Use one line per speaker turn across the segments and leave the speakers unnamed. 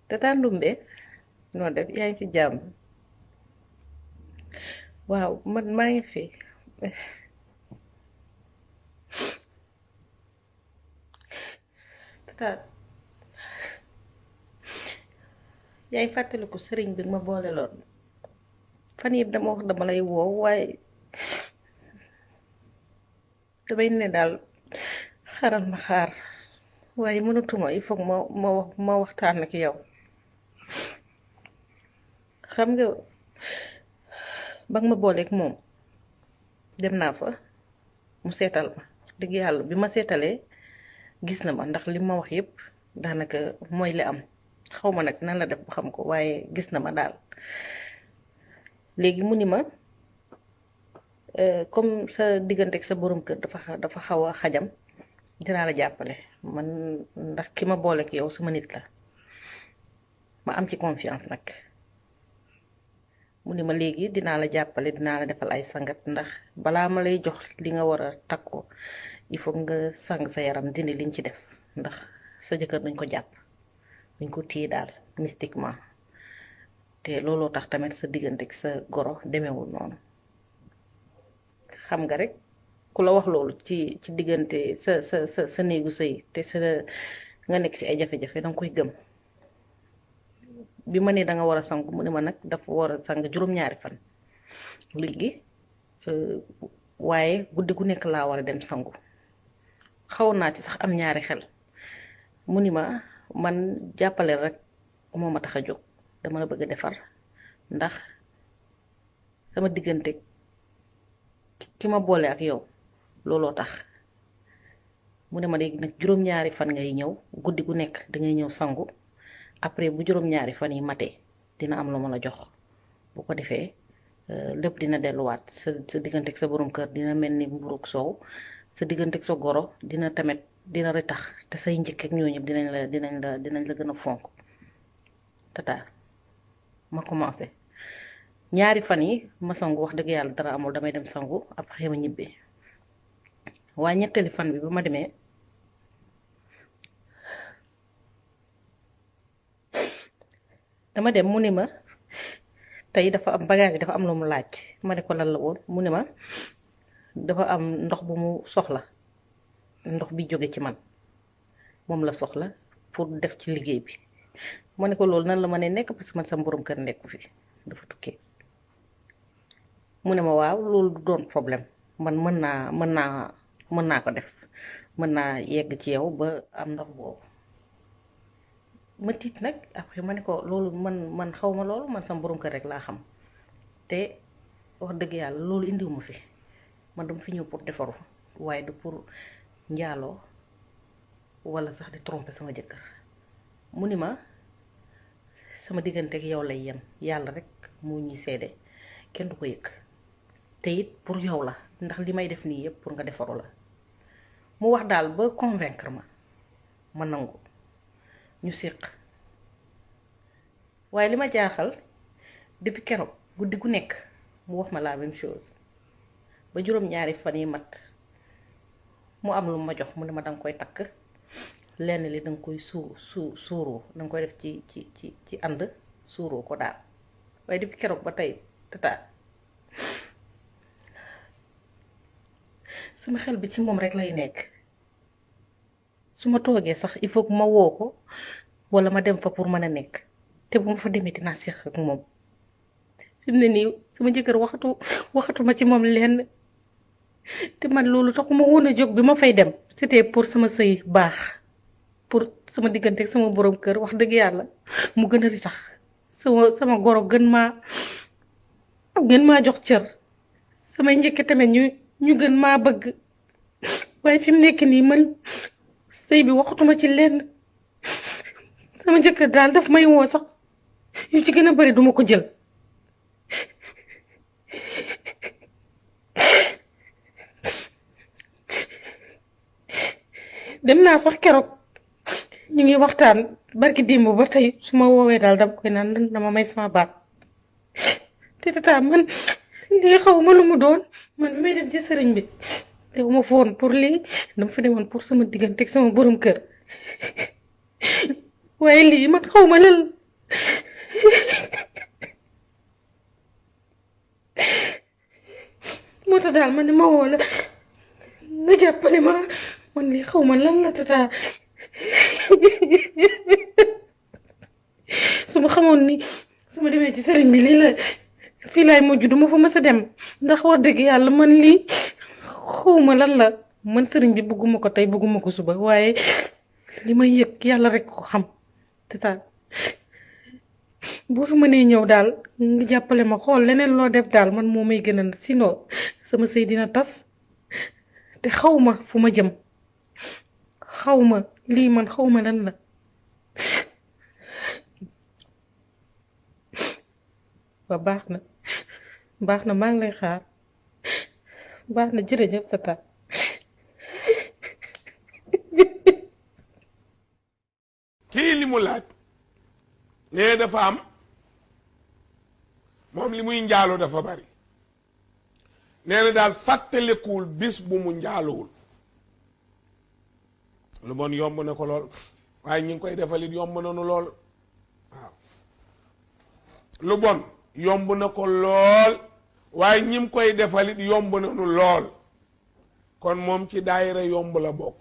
Tata Ndumbe noo def yaa ngi ci jàmm. Waaw man maa ngi fi. Tata yaa ngi fàttaliku sëriñ bi ma boole loon fan yii dama wax dama lay woow waaye damay ne daal xaaral ma xaar waaye mënatuma il faut ma waxtaan ak yow. Xam nga ba nga ma booleeg moom dem naa fa mu seetal ma dëgg yàlla bi ma seetalee gis na ma ndax li ma wax yépp daanaka mooy li am. Xaw ma nag nan la def ba xam ko waaye gis na ma daal léegi mu ni ma comme sa diggante ak sa borom kër dafa xaw a xajam dinaa la jàppale man ndax ki ma boole ak yow sama nit la ma am ci confiance nag. mu ni ma léegi dinaa la jàppale dinaa la defal ay sangat ndax balaa ma lay jox li nga war a takko il faut nga sang sa yaram dindi liñ ci def ndax sa jëkkër dañ ko jàpp dañ ko téye daal mystiquement te looloo tax tamit sa diggante ak sa goro demewul noonu. Xam nga rek ku la wax loolu ci diggante sa néegu sëy te nga nekk ci ay jafe-jafe danga koy gëm. Bi ma ne da nga war a sangu mu ne ma nag dafa war a sang juróom-ñaari fan léegi waaye guddi gu nekk laa war a dem sangu xaw naa ci sax am ñaari xel. mu ni ma man jàppale rek moo ma tax a jóg dama la bëgg a defar ndax sama diggante ki ma boole ak yow looloo tax. mu ne ma léegi nag juróom-ñaari fan ngay ñëw guddi gu nekk dangay ñëw sangu après bu juróom-ñaari fan yi matee dina am lu ma la jox bu ko defee lépp dina delluwaat sa diggante ak sa borom kër dina mel ni mburuk soow sa diggante ak sa goro dina tamit dina retax te say njëkk ak ñoo ñëpp dinañ la gën a fonk. Tata ma commencé ñaari fan yi ma sangu wax dëgg yàlla dara amul damay dem sangu après ma ñibbi waaye ñetteeli fan bi ba ma demee dama dem mu ni ma tey dafa am bagage dafa am lu mu laaj ma ne ko lan la woon mu ni ma dafa am ndox bu mu soxla ndox bi jóge ci man moom la soxla pour def ci liggéey bi. ma ne ko loolu nan la ma ne nekk parce que man sama borom kër nekku fi dafa tukki. mu ne ma waaw loolu du doon problème man mën naa ko def mën naa yegg ci yow ba am ndox boobu. ma tiit nag après ma ne ko loolu man xaw ma loolu man sama borom kër rek laa xam te wax dëgg yàlla loolu indiwuma fi man dama fi ñëw pour defaru waaye du pour njaaloo wala sax di tromper sama jëkkër. mu ni ma sama diggante ak yow lay yem yàlla rek moo ñuy seede kenn du ko yëg te it pour yow la ndax li may def nii yëpp pour nga defaru la. mu wax daal ba convaincre ma nangu ñu séq waaye li ma jaaxal depuis keroog guddi gu nekk mu wax ma la même chose ba juróom-ñaari fan yi mat mu am lu ma jox mu ne ma danga koy takk lenn li danga koy suuroo danga koy def ci ànd suuroo ko daal. waaye depuis keroog ba tey tata sama xel bi ci moom rek lay nekk su ma toogee sax il faut que ma woo ko wala ma dem fa pour mën a nekk te bu ma fa demee dinaa seq ak moom. fi mu ne nii sama jëkkër waxatuma ci moom lenn te man loolu taxuma woon a jóg bi ma fay dem c'était pour sama sëy baax pour sama diggante ak sama borom kër wax dëgg yàlla mu gën a di tax sama goro gën maa jox cër samay njëkk tamit ñu gën maa bëgg waaye fi mu nekk nii man sëy bi waxatuma ci lenn sama jëkkër daal daf may woo sax yu ci gën a bari duma ko jël. dem naa sax keroog ñu ngi waxtaan barki démb ba tey su ma woowee daal dama koy naan dama may sama baat te tata man lii xaw ma lu mu doon man bi may dem ci sëriñ bi te ma foon pour lii dama fa demoon pour sama diggante ak sama borom kër waaye lii man xaw ma lan moo tax daal man ne ma woo la nga jàppale ma man lii xaw ma lan la tata su ma xamoon ni su ma demee ci sëriñ bi lii la fii laay mujj du ma fa mës a dem ndax wax dëgg yàlla man lii xaw ma lan la man sëriñ bi bëgguma ko tey bëgguma ko suba waaye li ma yëg yàlla rek ko xam tata boo fi mënee ñëw daal nga jàppale ma xool leneen loo def daal man moo may gënal sinon sama sëy dina tas te xaw ma fu ma jëm xaw ma lii man xaw ma lan la ba baax na maa ngi lay xaar baax na jërëjëf tata
kii li mu laaj nee dafa am moom li muy njaaloo dafa bari nee na daal fàttalikuwul bis bu mu njaalowul lu bon yomb na ko lool waaye ñi ngi koy defalit yomb nañu lool waaw lu bon yomb na ko lool waaye ñi ngi koy defalit yomb nañu lool kon moom ci daayira yomb la bokk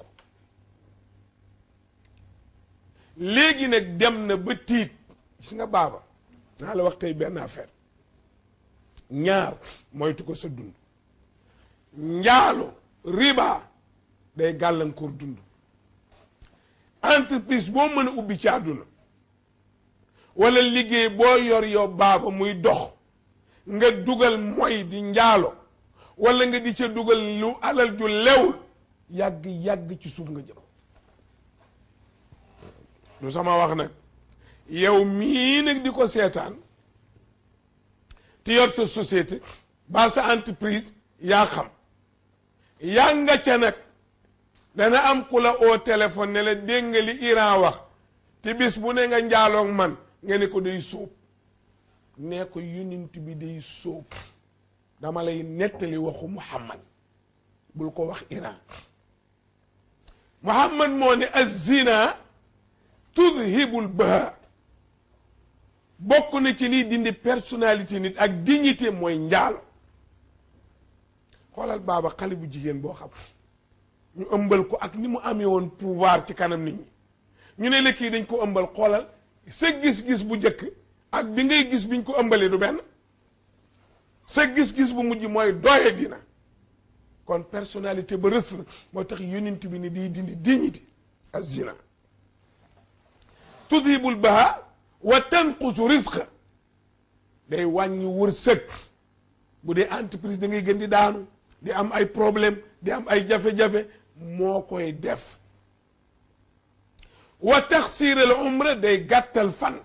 léegi nag dem na ba tiit gis nga baaba naa la wax tey benn affaire ñaar moytu ko sa dund njaalo riba day gàllankoor dund entreprise boo mën a ubbi ci àdduna wala liggéey boo yor yow baaba muy dox nga dugal moy di njaalo wala nga di ca dugal lu alal ju lewul yàgg ci suuf nga jëm lu sama wax nag yow mii nag di ko seetaan te yor sa société ba sa entreprise yaa xam yaa nga ca nag dana am ku la oo téléphone ne la dégg nga li Iran wax te bis bu ne nga njaaloog man nga ne ko day sóob ne ko yonent bi day sóob dama lay nettali waxu Muhammad bul ko wax Iran Muhammad moo ne az-zina tudhibul baha bokk na ci liy dindi personnalité nit ak dignité mooy njaalo xoolal baaba xale bu jigéen boo xam ñu ëmbal ko ak ni mu amee woon pouvoir ci kanam nit ñi ñu ne la kii dañ ko ëmbal xoolal sa gis-gis bu njëkk ak bi ngay gis biñ ko ëmbalee du benn sa gis-gis bu mujj mooy doye dina kon personnalité ba rës na moo tax yonent bi ni di dindi dignité az-zina tudhibul baha wa tanqusu rizqa day wàññi wërsëg bu dee entreprise da ngay gën di daanu di am ay problème di am ay jafe-jafe moo koy def wa taxsiir al umra day gàttal fan